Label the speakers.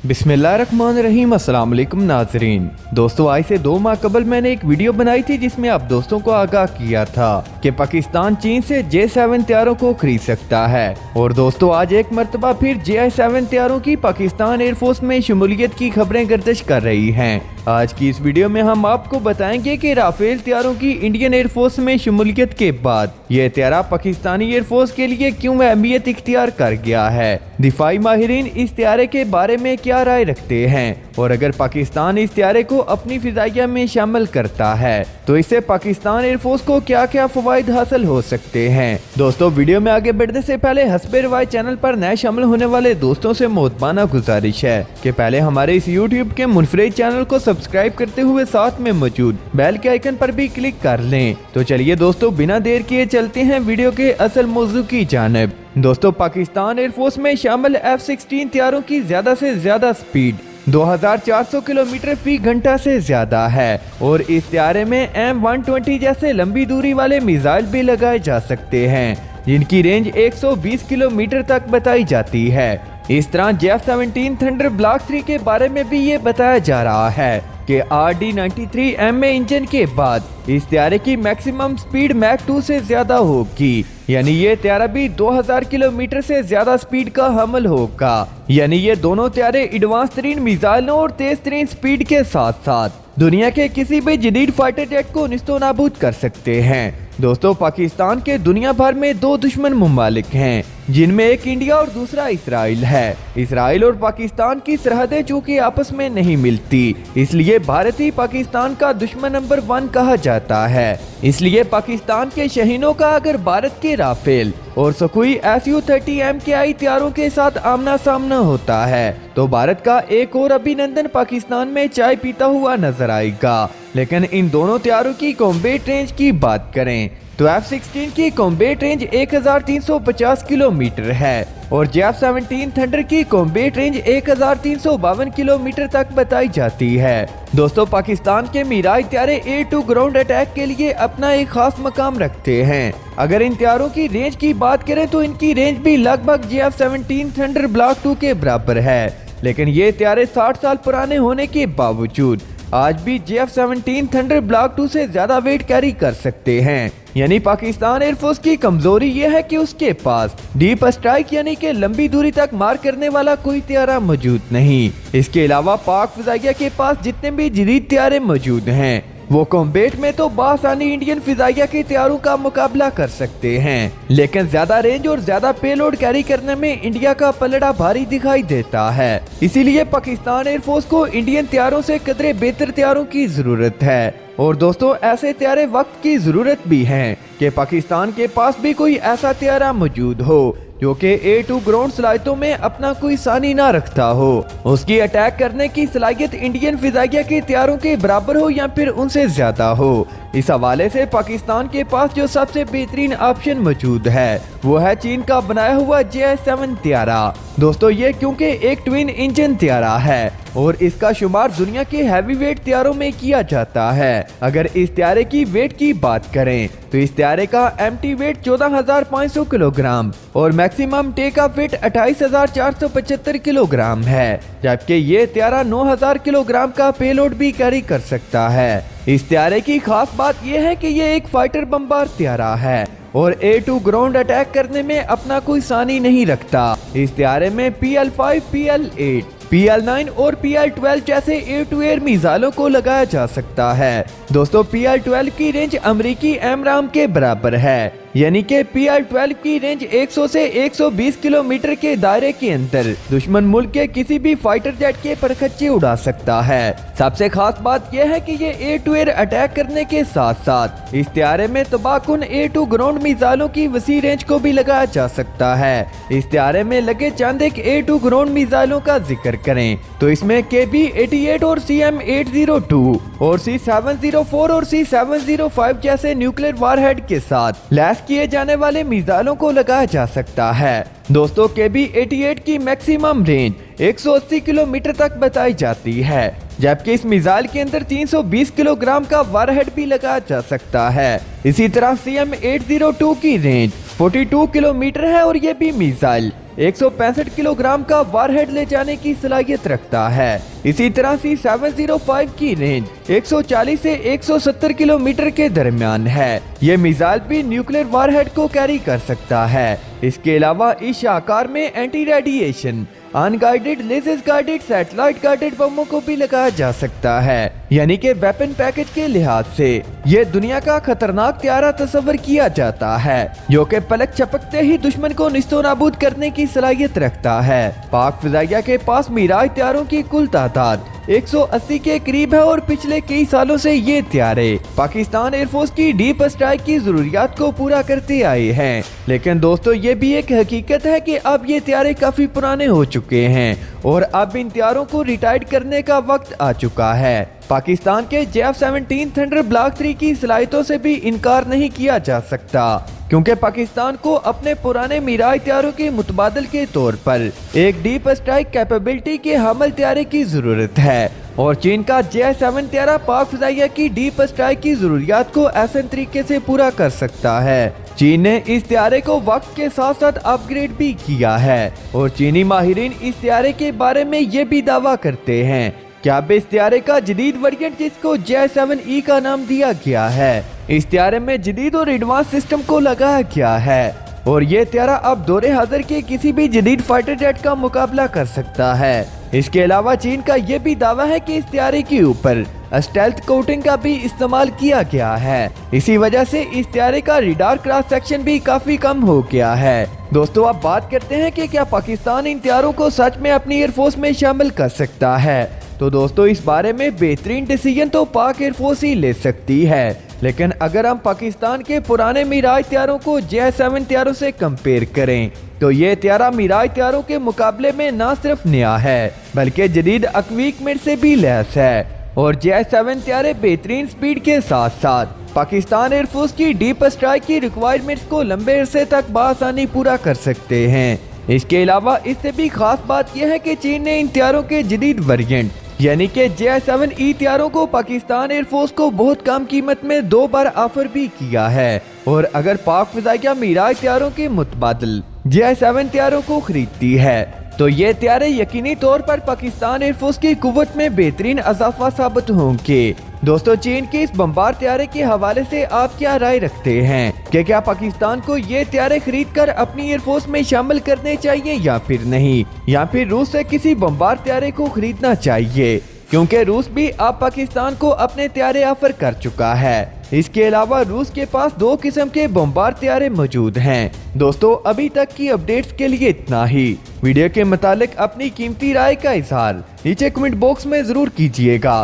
Speaker 1: बिस्मिल्लाहिर्रहमानिर्रहीम। अस्सलाम वालेकुम नाजरीन। दोस्तों, आज से 2 माह कबल मैंने एक वीडियो बनाई थी जिसमें आप दोस्तों को आगाह किया था कि पाकिस्तान चीन से J7 तैयारों को खरीद सकता है। और दोस्तों, आज एक मरतबा फिर J7 तैयारों की पाकिस्तान एयरफोर्स में शमूलियत की खबरें गर्दिश कर रही हैं। आज की इस वीडियो में हम आपको बताएंगे कि राफेल तैयारों की इंडियन एयरफोर्स में शमूलियत के बाद यह तैयारा पाकिस्तानी एयरफोर्स के लिए क्यों अहमियत इख्तियार कर गया है। दिफाई माहिरीन इस तैयारे के बारे में क्या राय रखते हैं और अगर पाकिस्तान इस तैयारे को अपनी फिजाइया में शामिल करता है तो इससे पाकिस्तान एयरफोर्स को क्या क्या फवाइद हासिल हो सकते हैं। दोस्तों, वीडियो में आगे बढ़ने से पहले हस्बे रिवायत चैनल पर नए शामिल होने वाले दोस्तों से मोहब्बाना गुजारिश है कि पहले हमारे इस यूट्यूब के मुनफरिद चैनल को सब्सक्राइब करते हुए साथ में मौजूद बेल के आइकन पर भी क्लिक कर लें। तो चलिए दोस्तों, बिना देर किए चलते हैं वीडियो के असल मौजू की जानिब। दोस्तों, पाकिस्तान एयरफोर्स में शामिल F-16 तैयारों की ज्यादा से ज्यादा स्पीड 2400 किलोमीटर फी घंटा से ज्यादा है और इस तैयारे में M120 जैसे लंबी दूरी वाले मिसाइल भी लगाए जा सकते हैं जिनकी रेंज 120 किलोमीटर तक बताई जाती है। इस तरह J-17 थंडर ब्लॉक 3 के बारे में भी ये बताया जा रहा है कि RD-93 इंजन के बाद इस तैयारे की मैक्सिमम स्पीड मैक 2 से ज्यादा होगी, यानी ये तैयारा भी 2000 किलोमीटर से ज्यादा स्पीड का हमल होगा। यानी ये दोनों तैयारे एडवांस तरीन मिसाइलों और तेज तरीन स्पीड के साथ साथ दुनिया के किसी भी जदीद फाइटर जेट को निस्तो नाबूद कर सकते हैं। दोस्तों, पाकिस्तान के दुनिया भर में 2 दुश्मन मुमालिक हैं जिनमें एक इंडिया और दूसरा इसराइल है। इसराइल और पाकिस्तान की सरहदें चूंकि आपस में नहीं मिलती, इसलिए भारत ही पाकिस्तान का दुश्मन नंबर 1 कहा जाता है। इसलिए पाकिस्तान के शहीनों का अगर भारत के राफेल और सुखोई Su-30 MKI तैयारों के साथ आमना सामना होता है तो भारत का एक और अभिनंदन पाकिस्तान में चाय पीता हुआ नजर आएगा। लेकिन इन दोनों तैयारों की कॉम्बैट रेंज की बात करें तो F-16 की कॉम्बैट रेंज 1350 किलोमीटर है और J-17 थंडर की कॉम्बैट रेंज 1352 किलोमीटर तक बताई जाती है। दोस्तों, पाकिस्तान के मिराज तैयारे एयर टू ग्राउंड अटैक के लिए अपना एक खास मकाम रखते हैं। अगर इन तैयारों की रेंज की बात करें तो इनकी रेंज भी लगभग J-17 थंडर ब्लॉक 2 के बराबर है, लेकिन ये तैयारे 60 साल पुराने होने के बावजूद आज भी J-17 थंडर ब्लॉक 2 से ज्यादा वेट कैरी कर सकते हैं। यानी पाकिस्तान एयरफोर्स की कमजोरी यह है कि उसके पास डीप स्ट्राइक यानी कि लंबी दूरी तक मार करने वाला कोई तैयारा मौजूद नहीं। इसके अलावा पाक फिजाइया के पास जितने भी जदीद तैयारे मौजूद हैं वो कॉम्बैट में तो बासानी इंडियन फिजाइया के तैयारों का मुकाबला कर सकते हैं, लेकिन ज्यादा रेंज और ज्यादा पेलोड कैरी करने में इंडिया का पलड़ा भारी दिखाई देता है। इसीलिए पाकिस्तान एयरफोर्स को इंडियन तैयारों से कदरे बेहतर तैयारों की जरूरत है। और दोस्तों, ऐसे तैयारे वक्त की जरूरत भी है कि पाकिस्तान के पास भी कोई ऐसा तैयारा मौजूद हो जो कि एयर टू ग्राउंड सलाहियतों में अपना कोई सानी ना रखता हो, उसकी अटैक करने की सलाहियत इंडियन फिजाइया के तैयारों के बराबर हो या फिर उनसे ज्यादा हो। इस हवाले से पाकिस्तान के पास जो सबसे बेहतरीन ऑप्शन मौजूद है वो है चीन का बनाया हुआ J-7 तैयारा। दोस्तों, ये क्योंकि एक ट्विन इंजन तैयारा है और इसका शुमार दुनिया के हैवी वेट तैयारों में किया जाता है। अगर इस तैयारे की वेट की बात करें तो इस तैयारे का एम्प्टी वेट 14,500 किलोग्राम और maximum take off weight 28,475 kilogram है, जबकि ये तैयारा 9,000 किलोग्राम का पेलोड भी कैरी कर सकता है। इस तैयारे की खास बात यह है कि ये एक फाइटर बम्बार तैयारा है और एयर टू ग्राउंड अटैक करने में अपना कोई सानी नहीं रखता। इस तैयारे में PL-5, PL-8, PL-9 और PL-12 जैसे एयर टू एयर मिसाइलों को लगाया जा सकता है। दोस्तों, PL-12 की रेंज अमेरिकी AMRAAM के बराबर है, यानी कि PL-12 की रेंज 100 से 120 किलोमीटर के दायरे के अंदर दुश्मन मुल्क के किसी भी फाइटर जेट के परखच्चे उड़ा सकता है। सबसे खास बात यह है कि ये एयर टू एयर अटैक करने के साथ साथ इस तैयारे में तबाहकुन एयर टू ग्राउंड मिसाइलों की वसी रेंज को भी लगाया जा सकता है। इस तैयारे में लगे चंद एक एयर टू ग्राउंड मिसाइलों का जिक्र करें तो इसमें KB-88 और CM-802 और C-704 और C-705 जैसे न्यूक्लियर वारहेड के साथ लैस किए जाने वाले मिसाइलों को लगाया जा सकता है। दोस्तों, KB-88 की मैक्सिमम रेंज 180 किलोमीटर तक बताई जाती है, जबकि इस मिसाइल के अंदर 320 किलोग्राम का वारहेड भी लगाया जा सकता है। इसी तरह CM-802 की रेंज 42 किलोमीटर है और ये भी मिसाइल 165 किलोग्राम का वारहेड ले जाने की सलाहियत रखता है। इसी तरह C705 की रेंज 140 से 170 किलोमीटर के दरमियान है। ये मिसाइल भी न्यूक्लियर वारहेड को कैरी कर सकता है। इसके अलावा इस आकार में anti radiation, unguided, laser guided, satellite guided बमों को भी लगाया जा सकता है। यानी कि वेपन पैकेज के लिहाज से ये दुनिया का खतरनाक हथियार तस्वर किया जाता है, जो कि पलक झपकते ही दुश्मन को निस्तो नाबूद करने की सलाहियत रखता है। पाक फिजाइया के पास मिराज हथियारों की कुल तादाद 180 के करीब है और पिछले कई सालों से ये हथियारे पाकिस्तान एयरफोर्स की डीप स्ट्राइक की जरूरियात को पूरा करते आए हैं। लेकिन दोस्तों, ये भी एक हकीकत है कि अब ये हथियारे काफी पुराने हो चुके हैं और अब इन हथियारों को रिटायर्ड करने का वक्त आ चुका है। पाकिस्तान के JF-17 थंडर ब्लॉक 3 की सलाहियतों से भी इनकार नहीं किया जा सकता, क्योंकि पाकिस्तान को अपने पुराने मिराज हथियारों के मुतबादल के तौर पर एक डीप स्ट्राइक कैपेबिलिटी के हमल हथियारे की जरूरत है। और चीन का JS-7 हथियारा पाक फिजाइया की डीप स्ट्राइक की जरूरियात को आसान तरीके से पूरा कर सकता है। चीन ने इस हथियारे को वक्त के साथ साथ अपग्रेड भी किया है और चीनी माहिरीन इस हथियारे के बारे में ये भी दावा करते हैं कि अब इस हथियारे का जदीद वेरिएंट, जिसको JS-7E का नाम दिया गया है, इस हथियारे में जदीद और एडवांस सिस्टम को लगाया गया है और ये हथियारा अब दौरे हाजिर के किसी भी जदीद फाइटर जेट का मुकाबला कर सकता है। इसके अलावा चीन का ये भी दावा है कि इस हथियारे के ऊपर स्टेल्थ कोटिंग का भी इस्तेमाल किया गया है। इसी वजह से इस हथियारे का रडार क्रॉस सेक्शन भी काफी कम हो गया है। दोस्तों, अब बात करते हैं कि क्या पाकिस्तान इन हथियारों को सच में अपनी एयरफोर्स में शामिल कर सकता है। तो दोस्तों, इस बारे में बेहतरीन डिसीजन तो पाक एयरफोर्स ही ले सकती है। लेकिन अगर हम पाकिस्तान के पुराने मिराज हथियारों को JS-7 हथियारों से कंपेयर करें तो ये हथियारा मिराज हथियारों के मुकाबले में न सिर्फ नया है बल्कि जदीद इक्विपमेंट से भी लैस है। और JS-7 हथियारे बेहतरीन स्पीड के साथ साथ पाकिस्तान एयरफोर्स की डीप स्ट्राइक की रिक्वायरमेंट्स को लंबे अरसे तक बआसानी पूरा कर सकते हैं। इसके अलावा इससे भी खास बात यह है कि चीन ने इन हथियारों के जदीद वेरिएंट यानी कि JS-7E हथियारों को पाकिस्तान एयरफोर्स को बहुत कम कीमत में 2 बार ऑफर भी किया है। और अगर पाक फिजाइया मिराज हथियारों के मुतबादल JS-7 हथियारों को खरीदती है तो ये हथियारे यकीनी तौर पर पाकिस्तान एयरफोर्स की कुव्वत में बेहतरीन इजाफा साबित होंगे। दोस्तों, चीन के इस बमबार हथियारे के हवाले से आप क्या राय रखते हैं कि क्या पाकिस्तान को ये हथियारे खरीद कर अपनी एयरफोर्स में शामिल करने चाहिए या फिर नहीं, या फिर रूस से किसी बमबार हथियारे को खरीदना चाहिए, क्योंकि रूस भी अब पाकिस्तान को अपने हथियारे ऑफर कर चुका है। इसके अलावा रूस के पास 2 किस्म के बमबार हथियारे मौजूद हैं। दोस्तों, अभी तक की अपडेट्स के लिए इतना ही। वीडियो के मुतालिक अपनी कीमती राय का इजहार नीचे कमेंट बॉक्स में जरूर कीजिएगा।